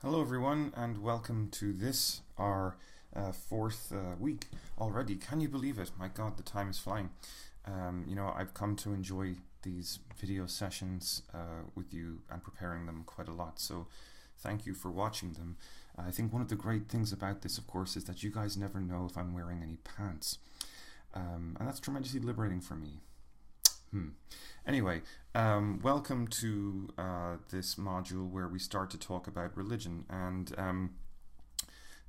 Hello everyone and welcome to this, our fourth week already. Can you believe it? My God, the time is flying. I've come to enjoy these video sessions with you and preparing them quite a lot, so thank you for watching them. I think one of the great things about this, of course, is that you guys never know if I'm wearing any pants, and that's tremendously liberating for me. Anyway, welcome to this module where we start to talk about religion and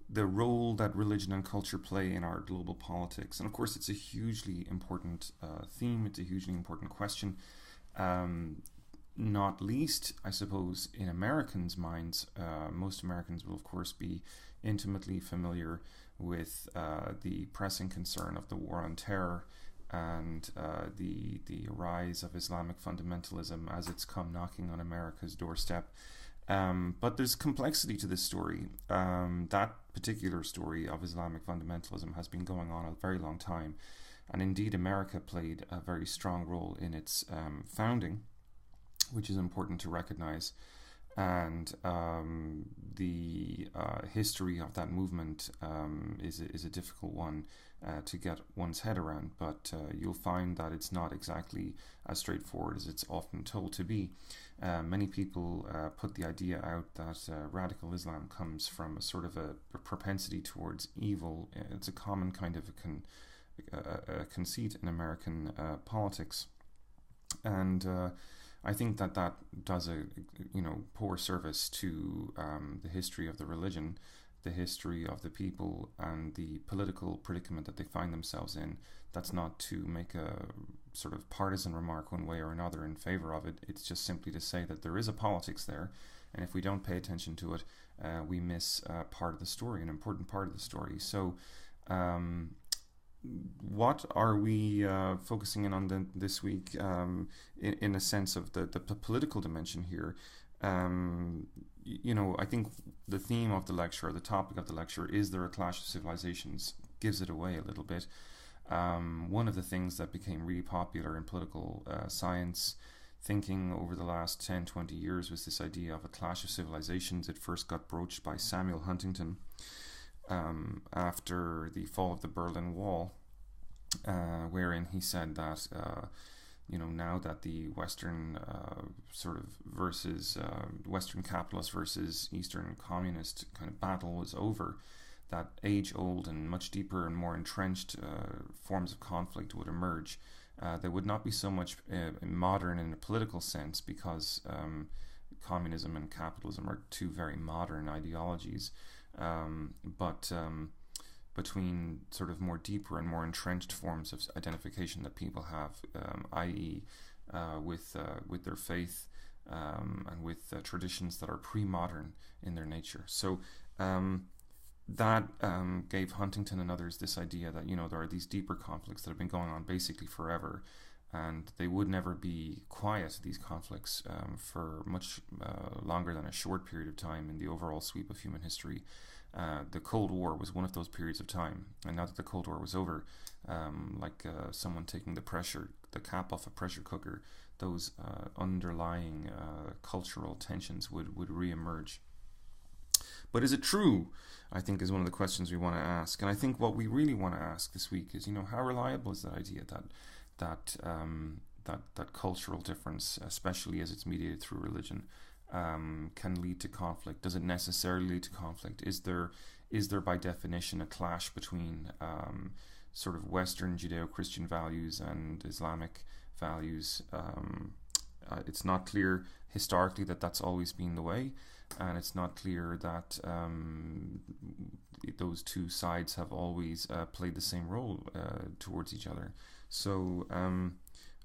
the role that religion and culture play in our global politics. And of course, it's a hugely important theme. It's a hugely important question. Not least, I suppose, in Americans' minds. Most Americans will, of course, be intimately familiar with the pressing concern of the war on terror and the rise of Islamic fundamentalism as it's come knocking on America's doorstep. But there's complexity to this story. That particular story of Islamic fundamentalism has been going on a very long time, and indeed America played a very strong role in its founding, which is important to recognize. And the history of that movement is a difficult one to get one's head around, but you'll find that it's not exactly as straightforward as it's often told to be. Many people put the idea out that radical Islam comes from a sort of a propensity towards evil. It's a common kind of a conceit in American politics, and I think that does a poor service to the history of the religion, the history of the people, and the political predicament that they find themselves in. That's not to make a sort of partisan remark one way or another in favor of it. It's just simply to say that there is a politics there, and if we don't pay attention to it, we miss part of the story, an important part of the story. So what are we focusing in on this week in a sense of the political dimension here? I think the theme of the lecture, or the topic of the lecture, is there a clash of civilizations, gives it away a little bit. One of the things that became really popular in political science thinking over the last 10-20 years was this idea of a clash of civilizations. It first got broached by Samuel Huntington after the fall of the Berlin Wall, wherein he said that now that the Western Western capitalist versus Eastern communist kind of battle was over, that age-old and much deeper and more entrenched forms of conflict would emerge. They would not be so much modern in a political sense, because communism and capitalism are two very modern ideologies, but between sort of more deeper and more entrenched forms of identification that people have, i.e. with their faith and with traditions that are pre-modern in their nature. So that gave Huntington and others this idea that there are these deeper conflicts that have been going on basically forever, and they would never be quiet, these conflicts, for much longer than a short period of time in the overall sweep of human history. The Cold War was one of those periods of time, and now that the Cold War was over, like someone taking the cap off a pressure cooker, those underlying cultural tensions would re-emerge. But is it true, I think, is one of the questions we want to ask. And I think what we really want to ask this week is, how reliable is that idea that cultural difference, especially as it's mediated through religion, can lead to conflict? Does it necessarily lead to conflict? Is there by definition a clash between sort of Western Judeo-Christian values and Islamic values? It's not clear historically that that's always been the way, and it's not clear that those two sides have always played the same role towards each other. So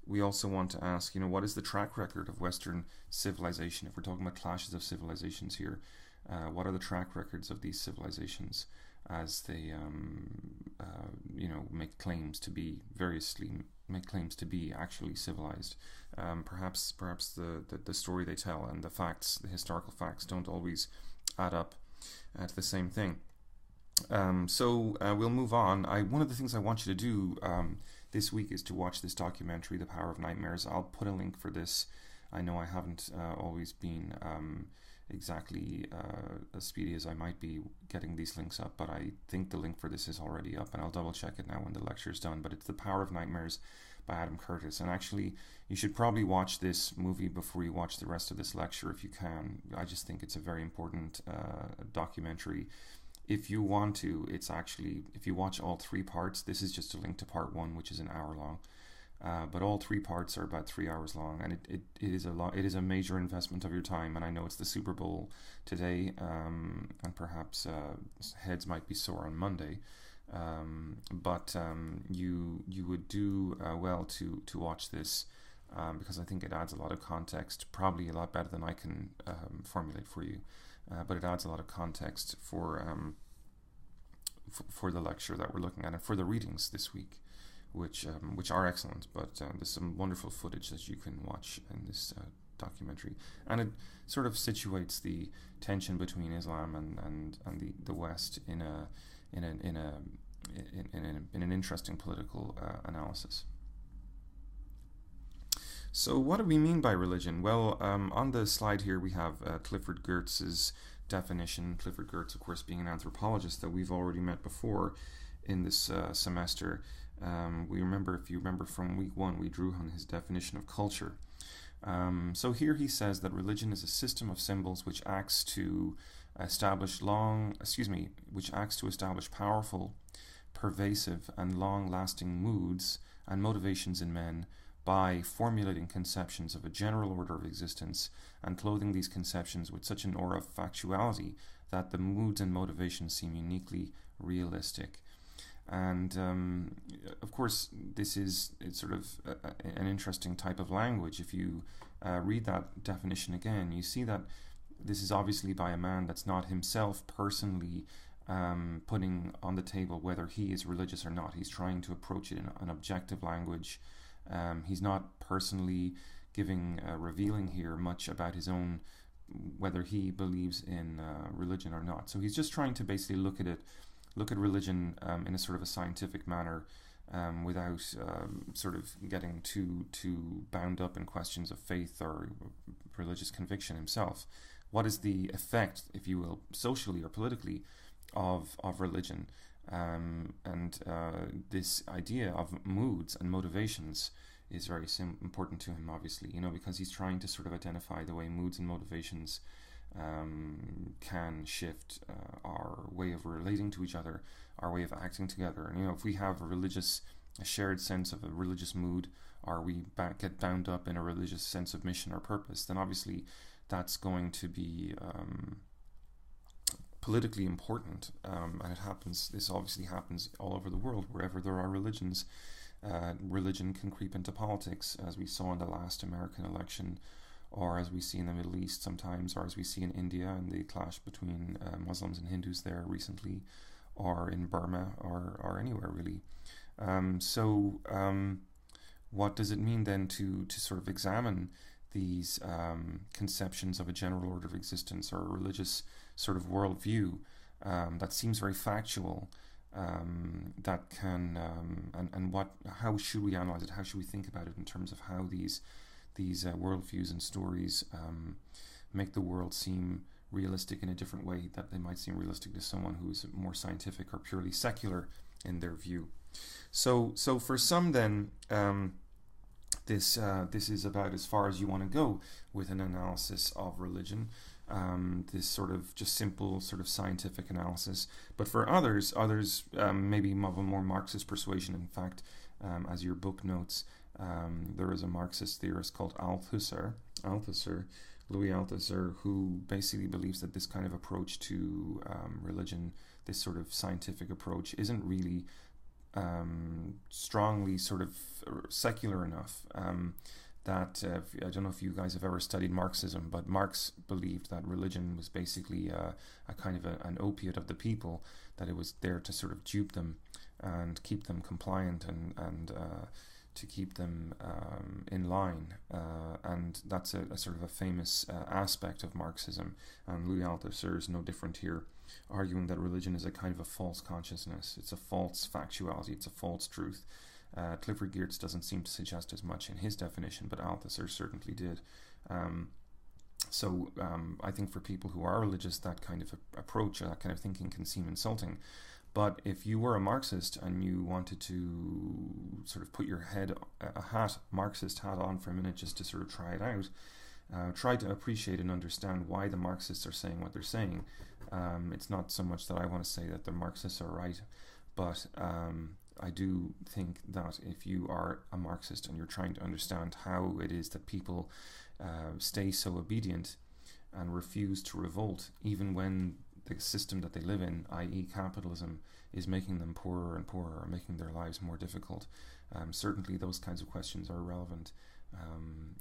we also want to ask, what is the track record of Western civilization? If we're talking about clashes of civilizations here, what are the track records of these civilizations as they, make claims to be actually civilized? Perhaps the story they tell and the historical facts don't always add up to the same thing. So we'll move on. One of the things I want you to do this week is to watch this documentary, The Power of Nightmares. I'll put a link for this. I know I haven't always been exactly as speedy as I might be getting these links up, but I think the link for this is already up, and I'll double check it now when the lecture is done. But it's The Power of Nightmares by Adam Curtis, and actually you should probably watch this movie before you watch the rest of this lecture if you can. I just think it's a very important documentary. If you want to, it's actually, if you watch all 3 parts, this is just a link to part 1, which is an hour long. But all 3 parts are about 3 hours long, and it is a lot. It is a major investment of your time. And I know it's the Super Bowl today, and perhaps heads might be sore on Monday. But you would do well to watch this, because I think it adds a lot of context, probably a lot better than I can formulate for you. But it adds a lot of context for the lecture that we're looking at, and for the readings this week, which are excellent. But there's some wonderful footage that you can watch in this documentary, and it sort of situates the tension between Islam and the West in an interesting political analysis. So what do we mean by religion? Well, on the slide here we have Clifford Geertz's definition. Clifford Geertz, of course, being an anthropologist that we've already met before in this semester. If you remember from week 1, we drew on his definition of culture. So here he says that religion is a system of symbols which acts to establish powerful, pervasive, and long-lasting moods and motivations in men by formulating conceptions of a general order of existence and clothing these conceptions with such an aura of factuality that the moods and motivations seem uniquely realistic. And of course, it's sort of an interesting type of language. If you read that definition again, you see that this is obviously by a man that's not himself personally putting on the table whether he is religious or not. He's trying to approach it in an objective language. He's not personally revealing here much about his own, whether he believes in religion or not. So he's just trying to basically look at religion in a sort of a scientific manner, without sort of getting too bound up in questions of faith or religious conviction himself. What is the effect, if you will, socially or politically, of religion? And this idea of moods and motivations is very important to him, obviously, because he's trying to sort of identify the way moods and motivations can shift our way of relating to each other, our way of acting together. And if we have a shared sense of a religious mood, or we get bound up in a religious sense of mission or purpose, then obviously that's going to be politically important, and this obviously happens all over the world. Wherever there are religions, religion can creep into politics, as we saw in the last American election, or as we see in the Middle East sometimes, or as we see in India and the clash between Muslims and Hindus there recently, or in Burma, or anywhere really. What does it mean then to sort of examine these conceptions of a general order of existence, or a religious sort of worldview that seems very factual, that can how should we analyze it? How should we think about it in terms of how these worldviews and stories make the world seem realistic in a different way that they might seem realistic to someone who is more scientific or purely secular in their view. So for some then, this is about as far as you want to go with an analysis of religion, this sort of just simple sort of scientific analysis. But for others maybe of a more Marxist persuasion. In fact, as your book notes, there is a Marxist theorist called Louis Althusser, who basically believes that this kind of approach to religion, this sort of scientific approach, isn't really strongly sort of secular enough. That I don't know if you guys have ever studied Marxism, but Marx believed that religion was basically a kind of an opiate of the people, that it was there to sort of dupe them and keep them compliant and to keep them in line, and that's a sort of a famous aspect of Marxism. And Louis Althusser is no different here, arguing that religion is a kind of a false consciousness. It's a false factuality. It's a false truth. Clifford Geertz doesn't seem to suggest as much in his definition, but Althusser certainly did. So I think for people who are religious, that kind of approach, that kind of thinking can seem insulting. But if you were a Marxist and you wanted to sort of put your head, Marxist hat on for a minute just to sort of try it out, try to appreciate and understand why the Marxists are saying what they're saying. It's not so much that I want to say that the Marxists are right, but I do think that if you are a Marxist and you're trying to understand how it is that people stay so obedient and refuse to revolt, even when the system that they live in, i.e. capitalism, is making them poorer and poorer, or making their lives more difficult, certainly those kinds of questions are relevant.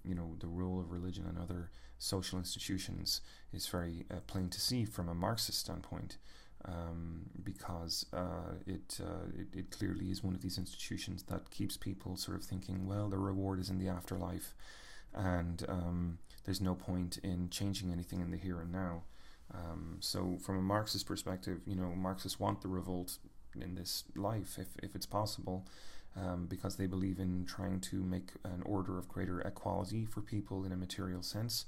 The role of religion and other social institutions is very plain to see from a Marxist standpoint, because it clearly is one of these institutions that keeps people sort of thinking, well, the reward is in the afterlife, and there's no point in changing anything in the here and now. So from a Marxist perspective, Marxists want the revolt in this life, if it's possible, because they believe in trying to make an order of greater equality for people in a material sense.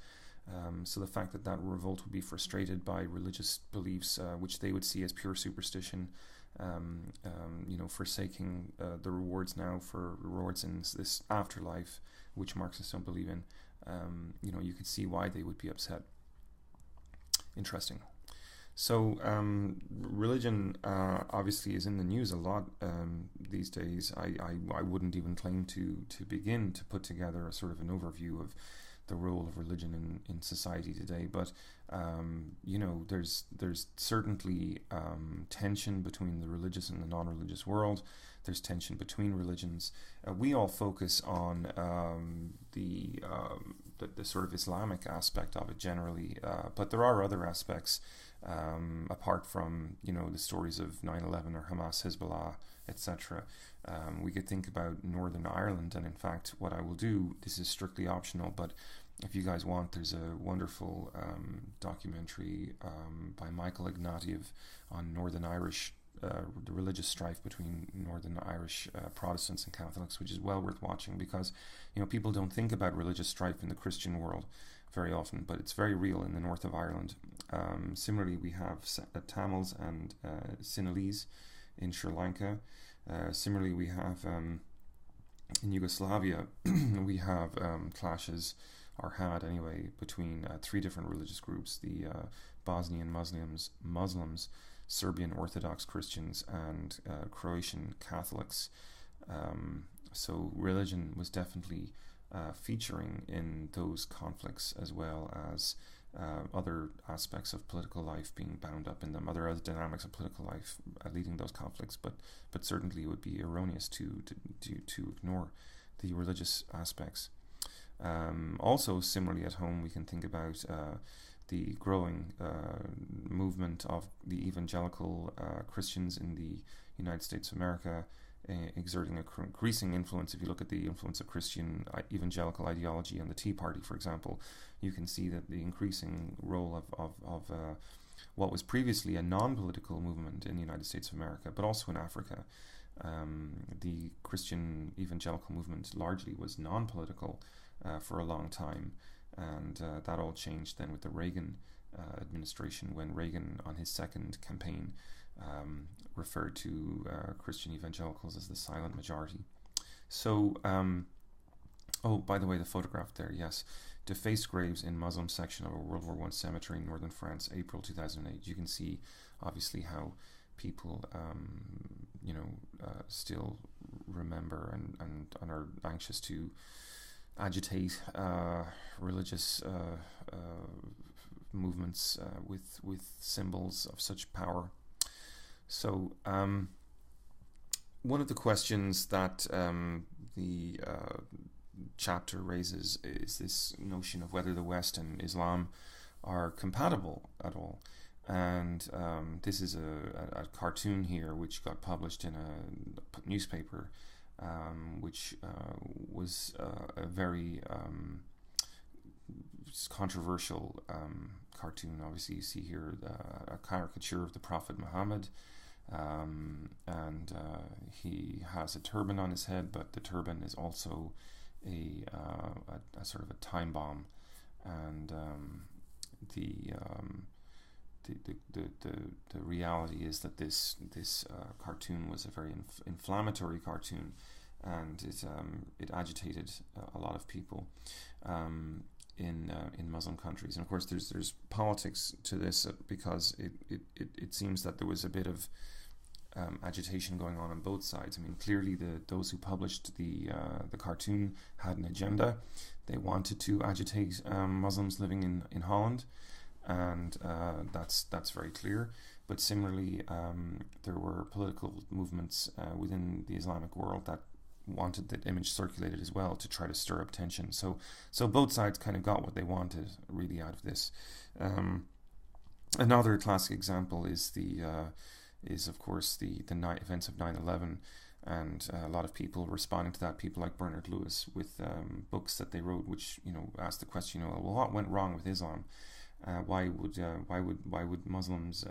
So the fact that revolt would be frustrated by religious beliefs, which they would see as pure superstition, forsaking the rewards now for rewards in this afterlife, which Marxists don't believe in, you could see why they would be upset. Interesting. So religion obviously is in the news a lot these days. I wouldn't even claim to begin to put together a sort of an overview of the role of religion in society today, but there's certainly tension between the religious and the non-religious world. There's tension between religions. We all focus on the sort of Islamic aspect of it generally, but there are other aspects apart from the stories of 9/11 or Hamas, Hezbollah, etc. We could think about Northern Ireland, and in fact what I will do, this is strictly optional, but if you guys want, there's a wonderful documentary by Michael Ignatieff on Northern Irish, the religious strife between Northern Irish Protestants and Catholics, which is well worth watching, because people don't think about religious strife in the Christian world very often, but it's very real in the north of Ireland. Similarly, we have Tamils and Sinhalese in Sri Lanka. Similarly, we have in Yugoslavia we have clashes, or had anyway, between three different religious groups: the Bosnian Muslims, Serbian Orthodox Christians, and Croatian Catholics. So religion was definitely featuring in those conflicts, as well as other aspects of political life being bound up in them, other dynamics of political life leading those conflicts. But certainly it would be erroneous to ignore the religious aspects. Also, similarly at home, we can think about the growing movement of the evangelical Christians in the United States of America, exerting an increasing influence. If you look at the influence of Christian evangelical ideology on the Tea Party, for example, you can see that the increasing role of what was previously a non-political movement in the United States of America, but also in Africa. The Christian evangelical movement largely was non-political for a long time, and that all changed then with the Reagan administration, when Reagan, on his second campaign, referred to Christian evangelicals as the silent majority. So, oh, by the way, the photograph there, yes, defaced graves in Muslim section of a World War I cemetery in northern France, April 2008. You can see, obviously, how people, still remember and are anxious to agitate religious movements with symbols of such power. So one of the questions that the chapter raises is this notion of whether the West and Islam are compatible at all. And this is a cartoon here which got published in a newspaper, which was a very controversial cartoon. Obviously, you see here a caricature of the Prophet Muhammad, and he has a turban on his head, but the turban is also a sort of a time bomb, and the, the reality is that this cartoon was a very inflammatory cartoon, and it agitated a lot of people in Muslim countries. And of course, there's politics to this, because it seems that there was a bit of agitation going on both sides. I mean, clearly those who published the cartoon had an agenda. They wanted to agitate Muslims living in Holland, and that's very clear. But similarly, there were political movements within the Islamic world that wanted that image circulated as well, to try to stir up tension. So both sides kind of got what they wanted really out of this. Another classic example is of course the events of 9/11, and a lot of people responding to that. People like Bernard Lewis with books that they wrote, which asked the question, well, what went wrong with Islam? Why would Muslims,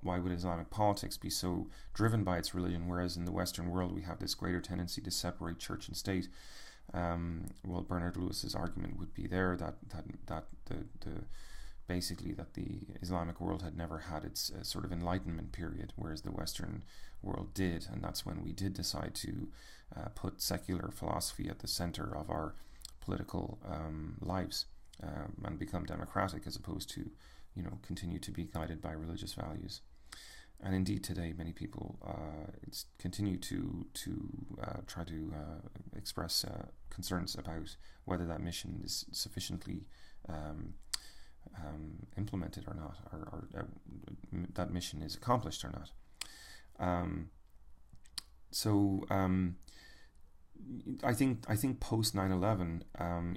why would Islamic politics be so driven by its religion, whereas in the Western world we have this greater tendency to separate church and state? Well, Bernard Lewis's argument would be there that basically that the Islamic world had never had its sort of enlightenment period, whereas the Western world did, and that's when we did decide to put secular philosophy at the center of our political lives. And become democratic, as opposed to, continue to be guided by religious values. And indeed, today many people continue to try to express concerns about whether that mission is sufficiently implemented or not, or that mission is accomplished or not. I think post 9/11,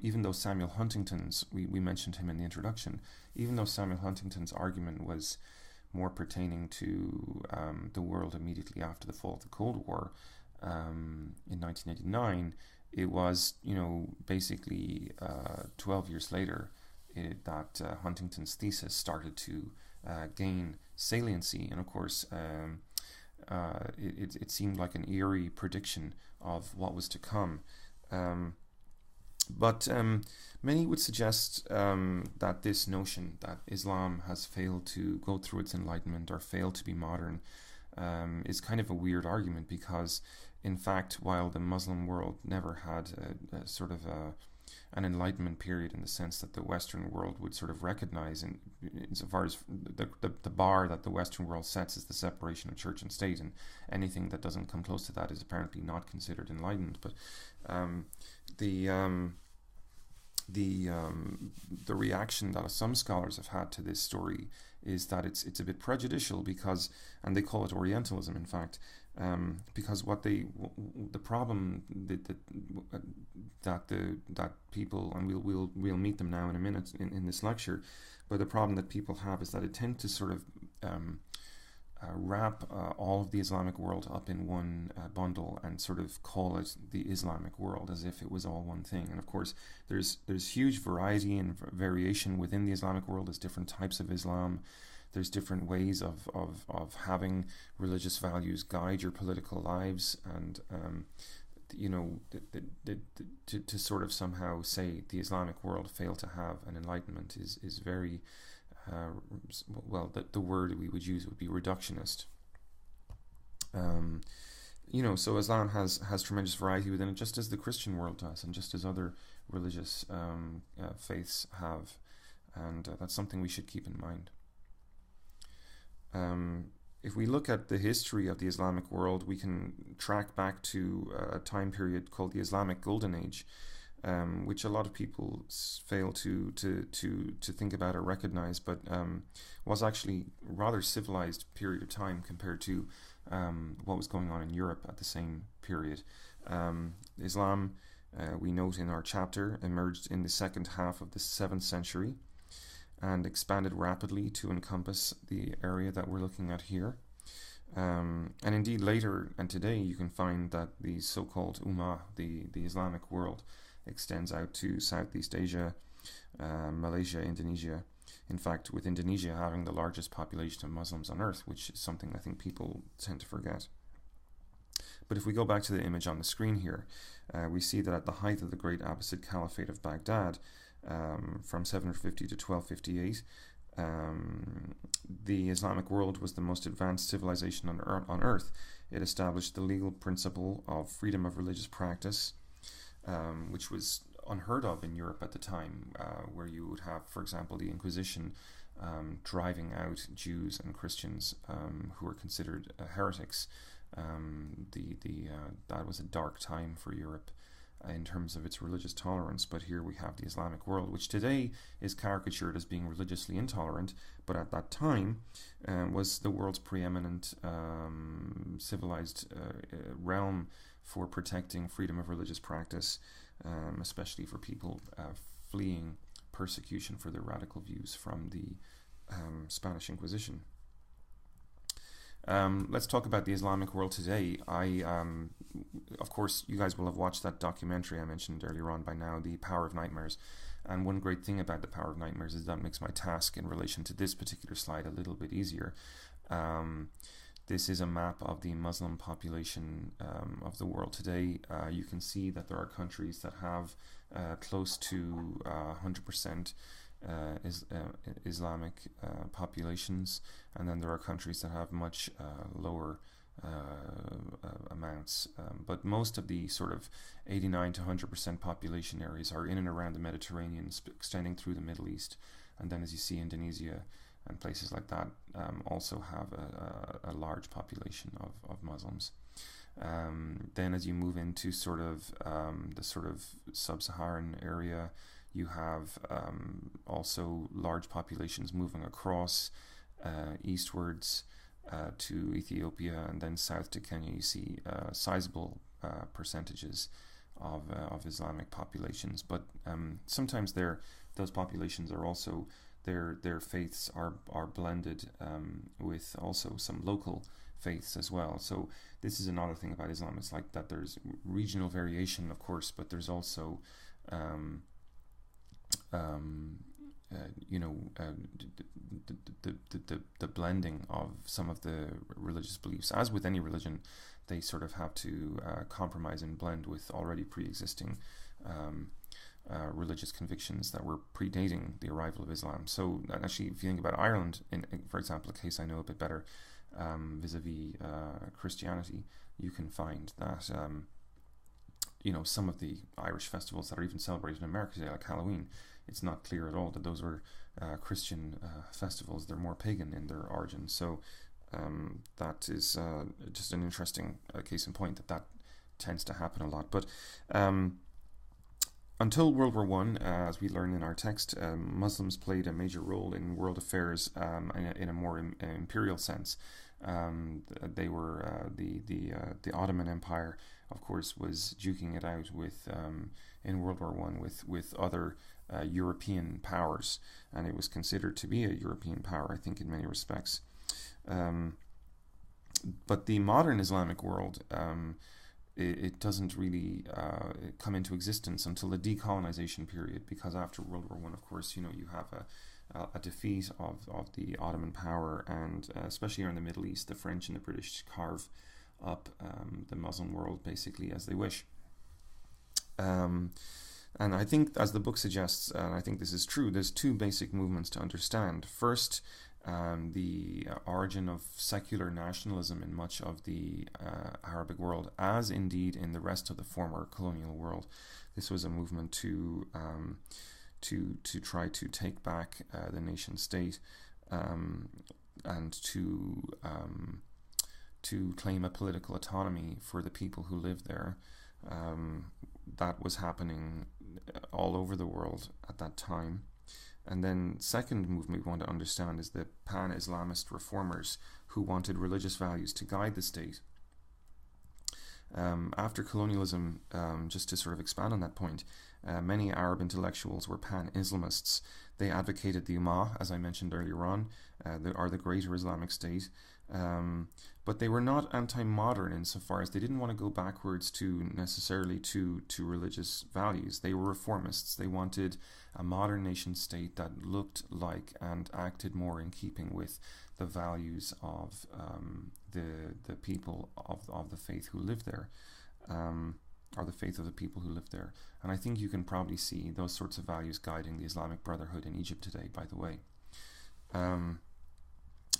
even though Samuel Huntington's, we mentioned him in the introduction, even though Samuel Huntington's argument was more pertaining to the world immediately after the fall of the Cold War in 1989, it was, basically 12 years later that Huntington's thesis started to gain saliency. And of course, it seemed like an eerie prediction of what was to come. But many would suggest that this notion that Islam has failed to go through its enlightenment or failed to be modern is kind of a weird argument, because in fact, while the Muslim world never had a sort of an enlightenment period in the sense that the Western world would sort of recognize, and insofar as the bar that the Western world sets is the separation of church and state, and anything that doesn't come close to that is apparently not considered enlightened. But the reaction that some scholars have had to this story is that it's a bit prejudicial, because, and they call it Orientalism, in fact, because the problem that people, and we'll meet them now in a minute in this lecture, but the problem that people have is that it tends to sort of wrap all of the Islamic world up in one bundle and sort of call it the Islamic world, as if it was all one thing. And of course, there's huge variety and variation within the Islamic world. There's different types of Islam. There's different ways of having religious values guide your political lives, and to sort of somehow say the Islamic world failed to have an enlightenment is very the word we would use would be reductionist. So Islam has tremendous variety within it, just as the Christian world does, and just as other religious faiths have, and that's something we should keep in mind. If we look at the history of the Islamic world, we can track back to a time period called the Islamic Golden Age, which a lot of people fail to think about or recognize, but was actually a rather civilized period of time compared to what was going on in Europe at the same period. Islam, we note in our chapter, emerged in the second half of the 7th century and expanded rapidly to encompass the area that we're looking at here. And indeed later and today you can find that the so-called Ummah, the Islamic world, extends out to Southeast Asia, Malaysia, Indonesia. In fact, with Indonesia having the largest population of Muslims on earth, which is something I think people tend to forget. But if we go back to the image on the screen here, we see that at the height of the great Abbasid Caliphate of Baghdad, from 750 to 1258. The Islamic world was the most advanced civilization on earth. It established the legal principle of freedom of religious practice, which was unheard of in Europe at the time, where you would have, for example, the Inquisition driving out Jews and Christians who were considered heretics. That was a dark time for Europe in terms of its religious tolerance, but here we have the Islamic world, which today is caricatured as being religiously intolerant, but at that time was the world's preeminent civilized realm for protecting freedom of religious practice, especially for people fleeing persecution for their radical views from the Spanish Inquisition. Let's talk about the Islamic world today. Of course, you guys will have watched that documentary I mentioned earlier on by now, The Power of Nightmares. And one great thing about The Power of Nightmares is that makes my task in relation to this particular slide a little bit easier. This is a map of the Muslim population of the world today. You can see that there are countries that have close to 100% Islamic populations, and then there are countries that have much lower amounts, but most of the sort of 89 to 100% population areas are in and around the Mediterranean, extending through the Middle East, and then as you see, Indonesia and places like that also have a large population of Muslims. Then as you move into the sort of sub-Saharan area, you have also large populations moving across eastwards to Ethiopia, and then south to Kenya. You see sizable percentages of Islamic populations, but sometimes those populations are also their faiths are blended with also some local faiths as well. So this is another thing about Islam. It's like that there's regional variation, of course, but there's also the blending of some of the religious beliefs. As with any religion, they sort of have to compromise and blend with already pre-existing religious convictions that were predating the arrival of Islam. So actually, if you think about Ireland, for example, a case I know a bit better vis-a-vis Christianity, you can find that some of the Irish festivals that are even celebrated in America today, like Halloween, it's not clear at all that those were Christian festivals. They're more pagan in their origin. So that is just an interesting case in point that tends to happen a lot. But until World War I, as we learn in our text, Muslims played a major role in world affairs in a more imperial sense. They were the Ottoman Empire, of course, was duking it out with in World War I with other European powers, and it was considered to be a European power, I think, in many respects. But the modern Islamic world, it doesn't really come into existence until the decolonization period, because after World War I, of course, you have a defeat of the Ottoman power, and especially around the Middle East, the French and the British carve up the Muslim world basically as they wish. And I think, as the book suggests, and I think this is true, there's two basic movements to understand. First, the origin of secular nationalism in much of the Arabic world, as indeed in the rest of the former colonial world. This was a movement to try to take back the nation state and to claim a political autonomy for the people who lived there. That was happening all over the world at that time. And then second movement we want to understand is the pan-Islamist reformers who wanted religious values to guide the state. After colonialism, just to sort of expand on that point, many Arab intellectuals were pan-Islamists. They advocated the Ummah, as I mentioned earlier on, the greater Islamic state, but they were not anti-modern insofar as they didn't want to go backwards necessarily to religious values. They were reformists. They wanted a modern nation state that looked like and acted more in keeping with the values of the people of the faith who lived there. or the faith of the people who lived there. And I think you can probably see those sorts of values guiding the Islamic Brotherhood in Egypt today, by the way.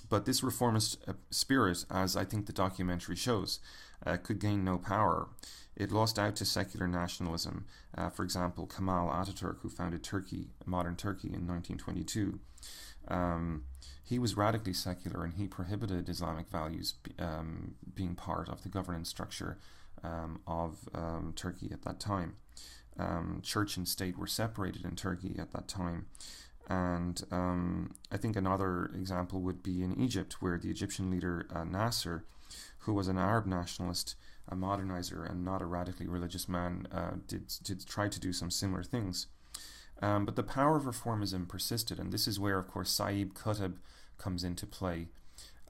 But this reformist spirit, as I think the documentary shows, could gain no power. It lost out to secular nationalism. For example, Kemal Ataturk, who founded modern Turkey in 1922, he was radically secular, and he prohibited Islamic values being part of the governance structure of Turkey at that time. Church and state were separated in Turkey at that time. And I think another example would be in Egypt, where the Egyptian leader Nasser, who was an Arab nationalist, a modernizer, and not a radically religious man, did try to do some similar things. But the power of reformism persisted, and this is where, of course, Saeed Qutb comes into play.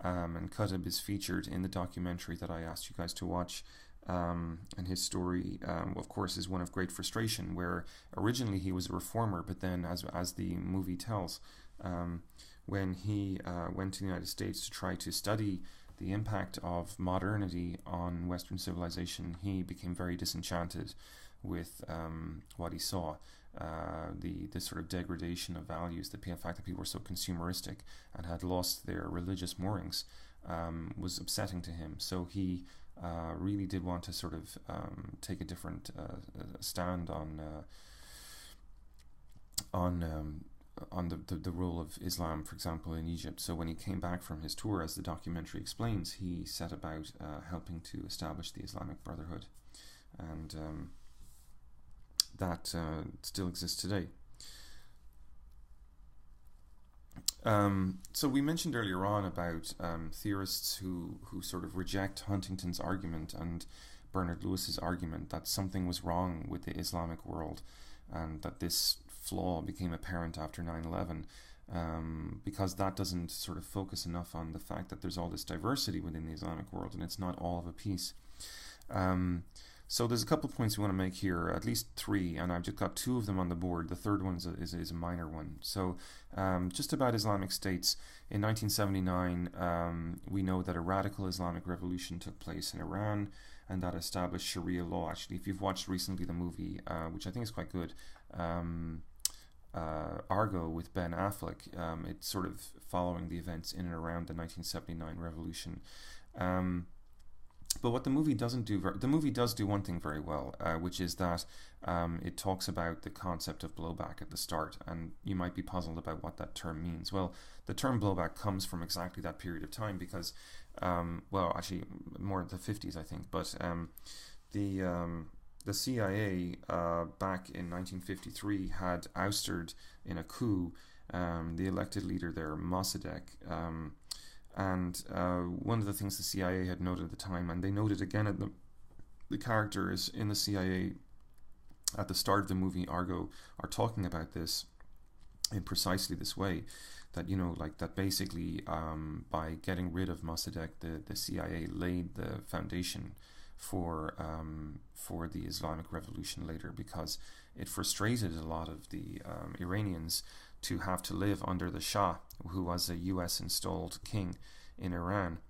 And Qutb is featured in the documentary that I asked you guys to watch. And his story, of course, is one of great frustration, where originally he was a reformer, but then, as the movie tells, when he went to the United States to try to study the impact of modernity on Western civilization, he became very disenchanted with what he saw. The sort of degradation of values, the fact that people were so consumeristic and had lost their religious moorings, was upsetting to him. So he really did want to sort of take a different stand on the role of Islam, for example, in Egypt. So when he came back from his tour, as the documentary explains, he set about helping to establish the Islamic Brotherhood, and that still exists today. So we mentioned earlier on about theorists who sort of reject Huntington's argument and Bernard Lewis's argument that something was wrong with the Islamic world, and that this flaw became apparent after 9/11, because that doesn't sort of focus enough on the fact that there's all this diversity within the Islamic world, and it's not all of a piece. So there's a couple of points we want to make here, at least three, and I've just got two of them on the board. The third one is a minor one. So just about Islamic states, in 1979, we know that a radical Islamic revolution took place in Iran, and that established Sharia law. Actually, if you've watched recently the movie, which I think is quite good, Argo with Ben Affleck, it's sort of following the events in and around the 1979 revolution. But what the movie doesn't do, the movie does do one thing very well, which is that it talks about the concept of blowback at the start, and you might be puzzled about what that term means. Well, the term blowback comes from exactly that period of time, because, well, actually more the 50s, I think, but the CIA back in 1953 had ousted in a coup the elected leader there, Mossadegh. And one of the things the CIA had noted at the time, and they noted again at the characters in the CIA at the start of the movie Argo are talking about this in precisely this way, that, you know, like that basically by getting rid of Mossadegh, the CIA laid the foundation for the Islamic Revolution later, because it frustrated a lot of the Iranians to have to live under the Shah, who was a US installed king in Iran,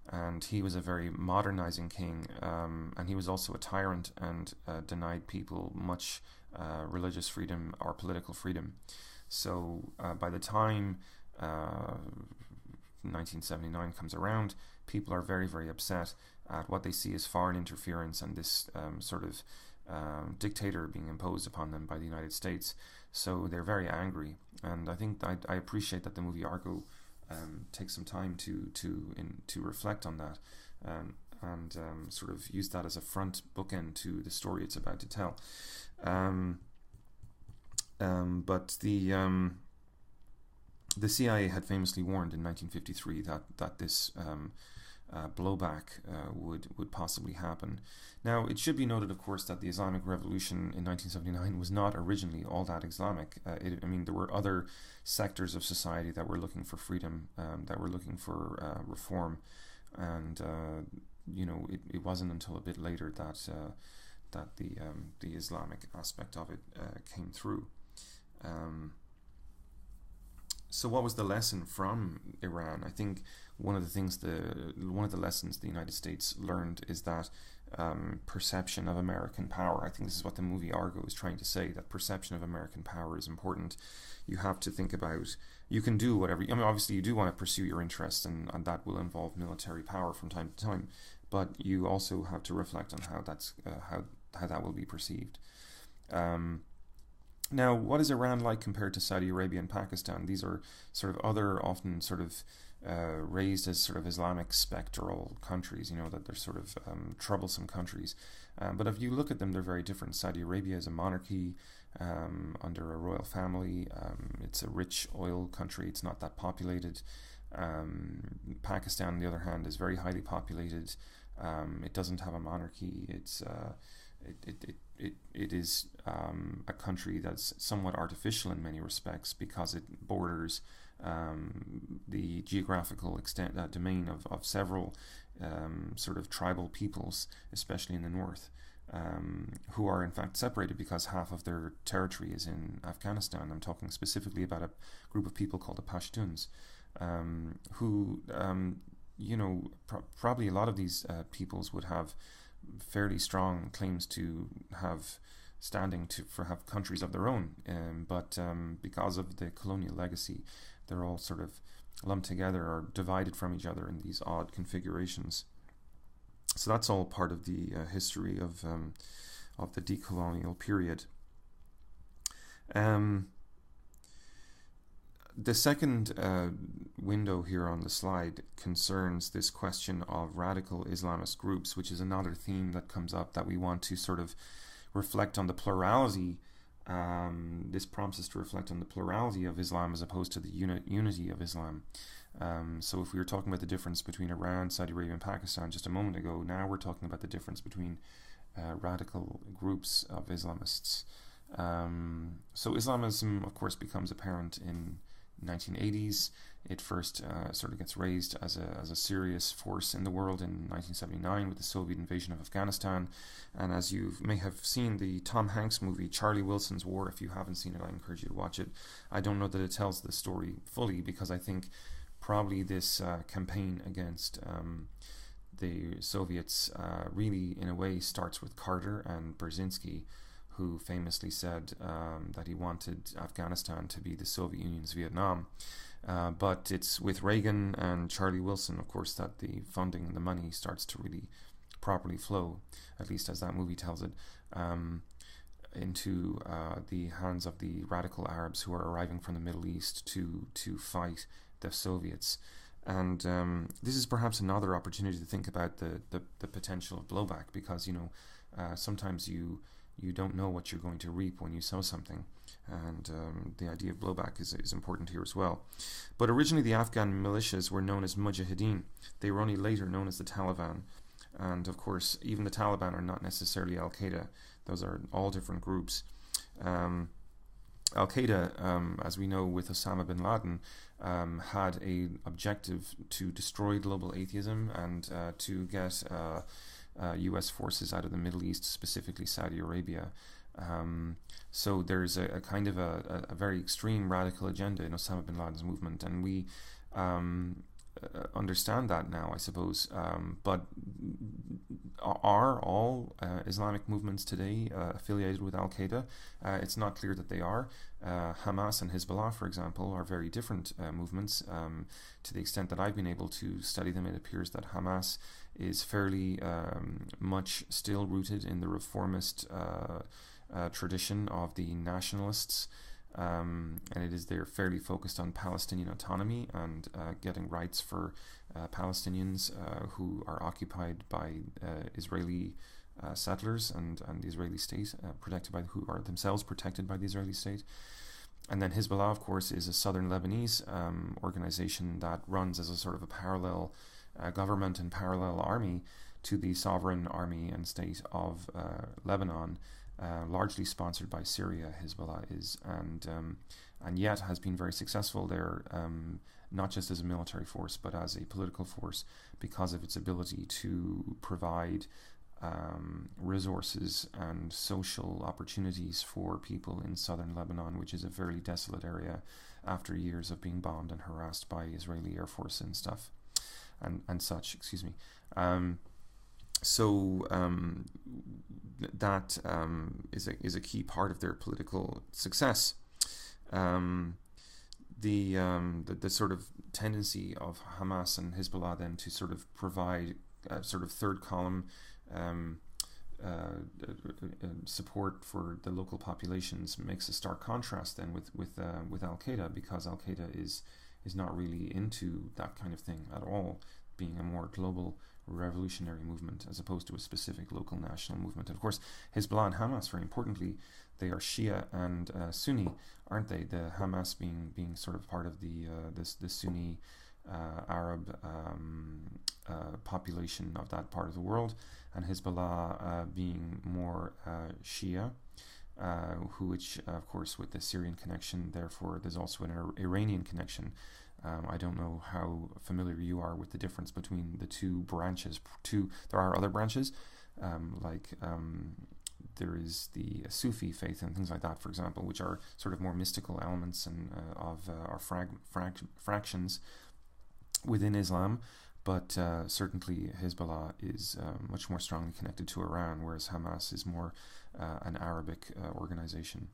and he was a very modernizing king, and he was also a tyrant and denied people much religious freedom or political freedom. So by the time 1979 comes around, people are very, very upset at what they see as foreign interference and this sort of dictator being imposed upon them by the United States. So they're very angry, and I think I appreciate that the movie Argo takes some time to reflect on that, and sort of use that as a front bookend to the story it's about to tell. But the CIA had famously warned in 1953 that this blowback would possibly happen. Now, it should be noted, of course, that the Islamic Revolution in 1979 was not originally all that Islamic. I mean, there were other sectors of society that were looking for freedom, that were looking for reform, and you know, it wasn't until a bit later that the Islamic aspect of it came through. So what was the lesson from Iran? I think one of the lessons the United States learned is that perception of American power. I think this is what the movie Argo is trying to say, that perception of American power is important. You have to think about, you can do whatever, I mean, obviously you do want to pursue your interests, and that will involve military power from time to time, but you also have to reflect on how that's how that will be perceived. Now, what is Iran like compared to Saudi Arabia and Pakistan? These are sort of other, often sort of raised as sort of Islamic spectral countries, you know, that they're sort of troublesome countries. But if you look at them, they're very different. Saudi Arabia is a monarchy under a royal family. It's a rich oil country. It's not that populated. Pakistan, on the other hand, is very highly populated. It doesn't have a monarchy. It is a country that's somewhat artificial in many respects, because it borders the geographical domain of several sort of tribal peoples, especially in the north, who are in fact separated because half of their territory is in Afghanistan. I'm talking specifically about a group of people called the Pashtuns, who, you know, probably a lot of these peoples would have fairly strong claims to have standing to have countries of their own, but because of the colonial legacy, they're all sort of lumped together or divided from each other in these odd configurations. So that's all part of the history of the decolonial period. The second window here on the slide concerns this question of radical Islamist groups, which is another theme that comes up, that we want to sort of reflect on the plurality. This prompts us to reflect on the plurality of Islam as opposed to the unity of Islam. So if we were talking about the difference between Iran, Saudi Arabia and Pakistan just a moment ago, now we're talking about the difference between radical groups of Islamists. So Islamism, of course, becomes apparent in 1980s. It first sort of gets raised as a serious force in the world in 1979 with the Soviet invasion of Afghanistan. And as you may have seen the Tom Hanks movie Charlie Wilson's War, if you haven't seen it, I encourage you to watch it. I don't know that it tells the story fully, because I think probably this campaign against the Soviets really, in a way, starts with Carter and Brzezinski, who famously said that he wanted Afghanistan to be the Soviet Union's Vietnam. But it's with Reagan and Charlie Wilson, of course, that the funding and the money starts to really properly flow, at least as that movie tells it, into the hands of the radical Arabs who are arriving from the Middle East to fight the Soviets. And this is perhaps another opportunity to think about the potential of blowback, because, you know, sometimes you don't know what you're going to reap when you sow something, and the idea of blowback is important here as well. But originally the Afghan militias were known as Mujahideen. They were only later known as the Taliban, and of course even the Taliban are not necessarily Al-Qaeda. Those are all different groups. Al-Qaeda, as we know with Osama bin Laden, had a objective to destroy global atheism and to get US forces out of the Middle East, specifically Saudi Arabia. So there's a kind of a very extreme radical agenda in Osama bin Laden's movement, and we understand that now, I suppose. But are all Islamic movements today affiliated with Al-Qaeda? It's not clear that they are. Hamas and Hezbollah, for example, are very different movements. To the extent that I've been able to study them, it appears that Hamas is fairly much still rooted in the reformist tradition of the nationalists, and they're fairly focused on Palestinian autonomy and getting rights for Palestinians who are occupied by Israeli settlers and the Israeli state, who are themselves protected by the Israeli state. And then Hezbollah, of course, is a southern Lebanese organization that runs as a sort of a parallel government and parallel army to the sovereign army and state of Lebanon, largely sponsored by Syria. Hezbollah is, and yet has been very successful there, not just as a military force but as a political force, because of its ability to provide resources and social opportunities for people in southern Lebanon, which is a very desolate area after years of being bombed and harassed by Israeli Air Force and stuff and such, excuse me. So that is a key part of their political success. The sort of tendency of Hamas and Hezbollah then to sort of provide a sort of third column support for the local populations makes a stark contrast then with Al Qaeda, because Al Qaeda is not really into that kind of thing at all, being a more global revolutionary movement as opposed to a specific local national movement. And of course, Hezbollah and Hamas, very importantly, they are Shia and Sunni, aren't they? The Hamas being sort of part of the Sunni Arab population of that part of the world, and Hezbollah being more Shia, which of course with the Syrian connection, therefore there's also an Iranian connection. I don't know how familiar you are with the difference between the two branches. There are other branches, like there is the Sufi faith and things like that, for example, which are sort of more mystical elements and of fractions within Islam. But certainly Hezbollah is much more strongly connected to Iran, whereas Hamas is more an Arabic organization.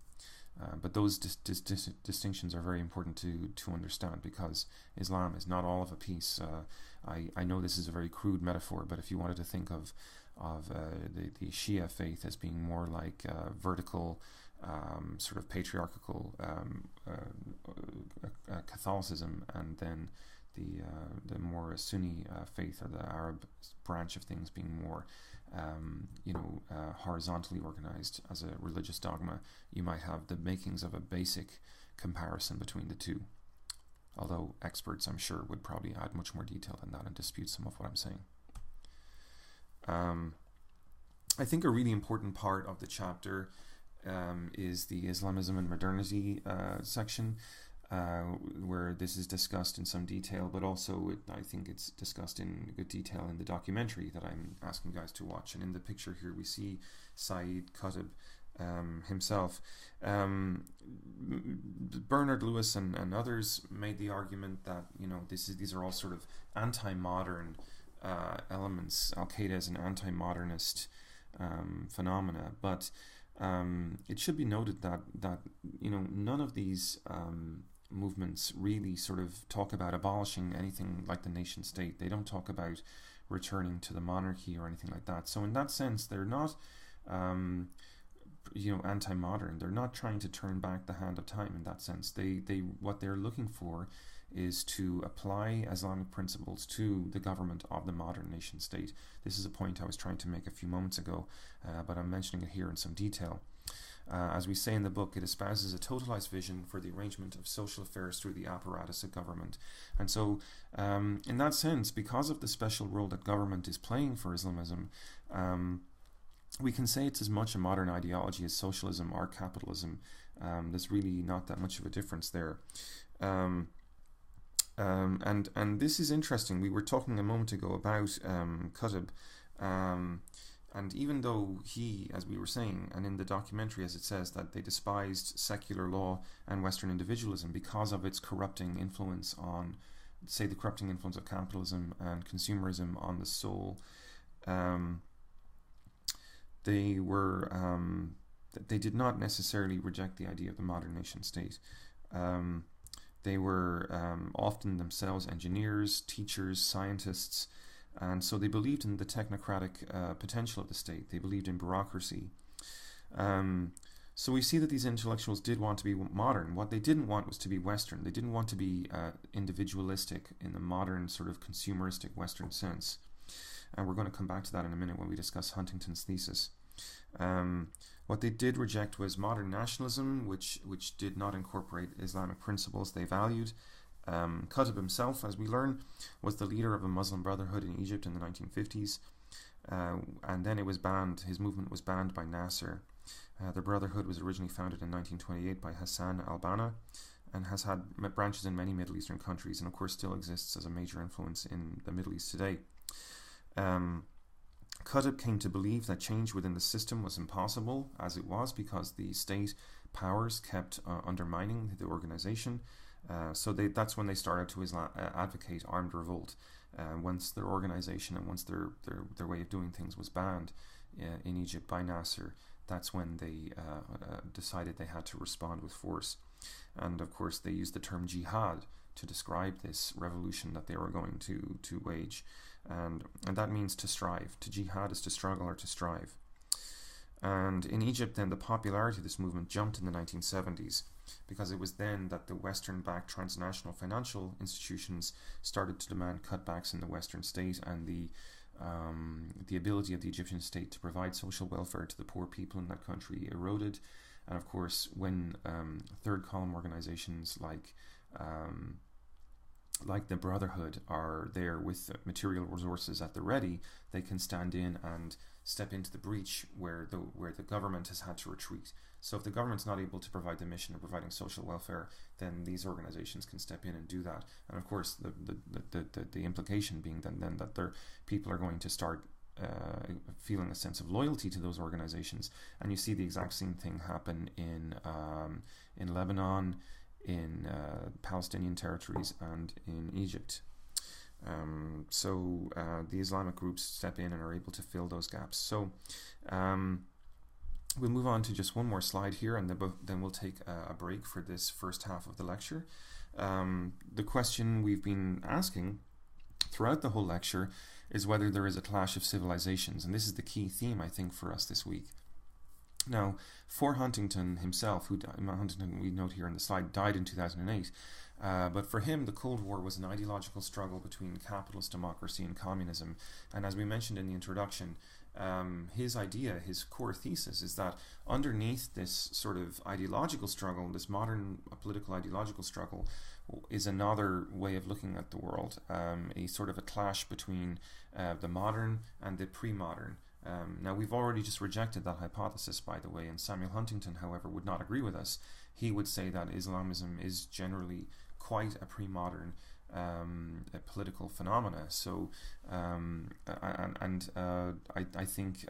But those distinctions are very important to understand, because Islam is not all of a piece. I know this is a very crude metaphor, but if you wanted to think of the Shia faith as being more like vertical, sort of patriarchal Catholicism, and then the more Sunni faith, or the Arab branch of things, being more horizontally organized as a religious dogma, you might have the makings of a basic comparison between the two. Although experts, I'm sure, would probably add much more detail than that and dispute some of what I'm saying. I think a really important part of the chapter is the Islamism and Modernity section, where this is discussed in some detail, but also I think it's discussed in good detail in the documentary that I'm asking you guys to watch. And in the picture here we see Saeed Qutb himself. Bernard Lewis and others made the argument that these are all sort of anti-modern elements. Al Qaeda is an anti-modernist phenomena, but it should be noted that none of these movements really sort of talk about abolishing anything like the nation state. They don't talk about returning to the monarchy or anything like that. So in that sense, they're not anti-modern. They're not trying to turn back the hand of time in that sense. They what they're looking for is to apply Islamic principles to the government of the modern nation state. This is a point I was trying to make a few moments ago, but I'm mentioning it here in some detail. As we say in the book, it espouses a totalized vision for the arrangement of social affairs through the apparatus of government. And so, in that sense, because of the special role that government is playing for Islamism, we can say it's as much a modern ideology as socialism or capitalism. There's really not that much of a difference there. And this is interesting. We were talking a moment ago about Qutb, and even though he, as we were saying, and in the documentary as it says, that they despised secular law and Western individualism because of its corrupting influence on, say, the corrupting influence of capitalism and consumerism on the soul, they did not necessarily reject the idea of the modern nation state. They were often themselves engineers, teachers, scientists, and so they believed in the technocratic potential of the state. They believed in bureaucracy. So we see that these intellectuals did want to be modern. What they didn't want was to be Western. They didn't want to be individualistic in the modern sort of consumeristic Western sense. And we're going to come back to that in a minute when we discuss Huntington's thesis. What they did reject was modern nationalism, which did not incorporate Islamic principles they valued. Qutb himself, as we learn, was the leader of a Muslim Brotherhood in Egypt in the 1950s, and then it was banned. His movement was banned by Nasser. The Brotherhood was originally founded in 1928 by Hassan al-Banna and has had branches in many Middle Eastern countries, and of course still exists as a major influence in the Middle East today. Qutb came to believe that change within the system was impossible, as it was, because the state powers kept undermining the organization. So that's when they started to advocate armed revolt. once their organization and once their way of doing things was banned in Egypt by Nasser, that's when they decided they had to respond with force. And of course they used the term jihad to describe this revolution that they were going to wage. And that means to strive. To jihad is to struggle or to strive. And in Egypt then the popularity of this movement jumped in the 1970s, because it was then that the Western-backed transnational financial institutions started to demand cutbacks in the Western state, and the ability of the Egyptian state to provide social welfare to the poor people in that country eroded. And of course, when third column organizations like the Brotherhood are there with material resources at the ready, they can stand in and step into the breach where the government has had to retreat. So if the government's not able to provide the mission of providing social welfare, then these organizations can step in and do that. And of course, the implication being then that their people are going to start feeling a sense of loyalty to those organizations. And you see the exact same thing happen in Lebanon, in Palestinian territories, and in Egypt. So the Islamic groups step in and are able to fill those gaps. So we'll move on to just one more slide here, and then we'll take a break for this first half of the lecture. The question we've been asking throughout the whole lecture is whether there is a clash of civilizations, and this is the key theme, I think, for us this week. Now, for Huntington himself, Huntington, we note here in the slide, died in 2008, but for him the Cold War was an ideological struggle between capitalist democracy and communism. And as we mentioned in the introduction, his idea, his core thesis, is that underneath this sort of ideological struggle, this modern political ideological struggle, is another way of looking at the world, a sort of a clash between the modern and the pre-modern. Now, we've already just rejected that hypothesis, by the way, and Samuel Huntington, however, would not agree with us. He would say that Islamism is generally quite a pre-modern political phenomena. So, I think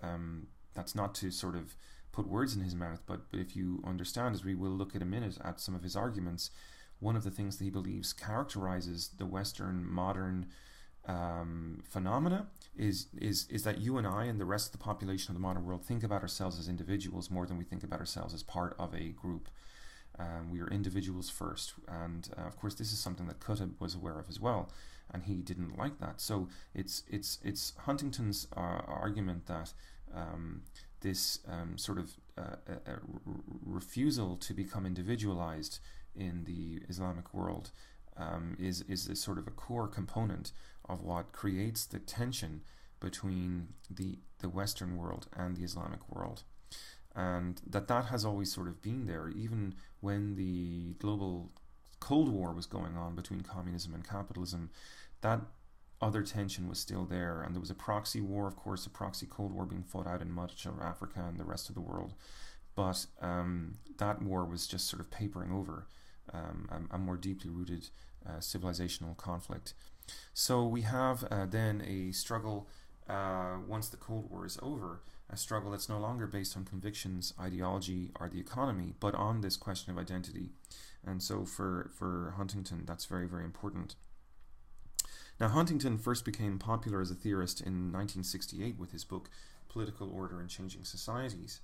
that's not to sort of put words in his mouth, but if you understand, as we will look at a minute at some of his arguments, one of the things that he believes characterizes the Western modern phenomena is that you and I and the rest of the population of the modern world think about ourselves as individuals more than we think about ourselves as part of a group. We are individuals first, and of course this is something that Qutb was aware of as well, and he didn't like that. So it's Huntington's argument that this sort of refusal to become individualized in the Islamic world is a sort of a core component of what creates the tension between the Western world and the Islamic world, and that has always sort of been there, even when the global Cold War was going on between communism and capitalism. That other tension was still there, and there was a proxy war, of course, a proxy Cold War being fought out in much of Africa and the rest of the world, but that war was just sort of papering over a more deeply rooted civilizational conflict. So we have then a struggle, once the Cold War is over, a struggle that's no longer based on convictions, ideology, or the economy, but on this question of identity. And so for Huntington, that's very, very important. Now, Huntington first became popular as a theorist in 1968 with his book Political Order and Changing Societies.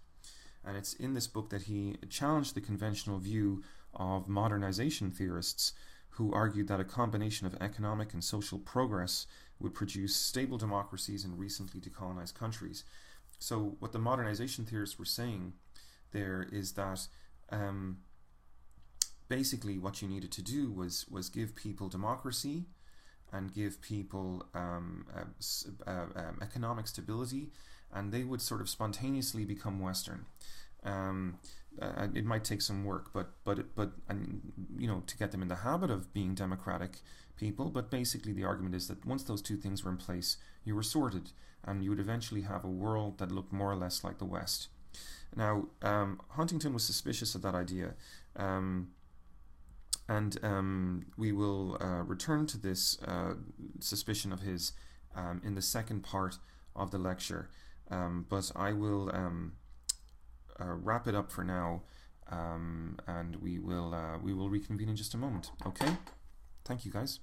And it's in this book that he challenged the conventional view of modernization theorists who argued that a combination of economic and social progress would produce stable democracies in recently decolonized countries. So what the modernization theorists were saying there is that basically what you needed to do was give people democracy and give people economic stability, and they would sort of spontaneously become Western. It might take some work, but to get them in the habit of being democratic people. But basically, the argument is that once those two things were in place, you were sorted, and you would eventually have a world that looked more or less like the West. Now, Huntington was suspicious of that idea, and we will return to this suspicion of his in the second part of the lecture. But I will wrap it up for now, and we will reconvene in just a moment. Okay? Thank you, guys.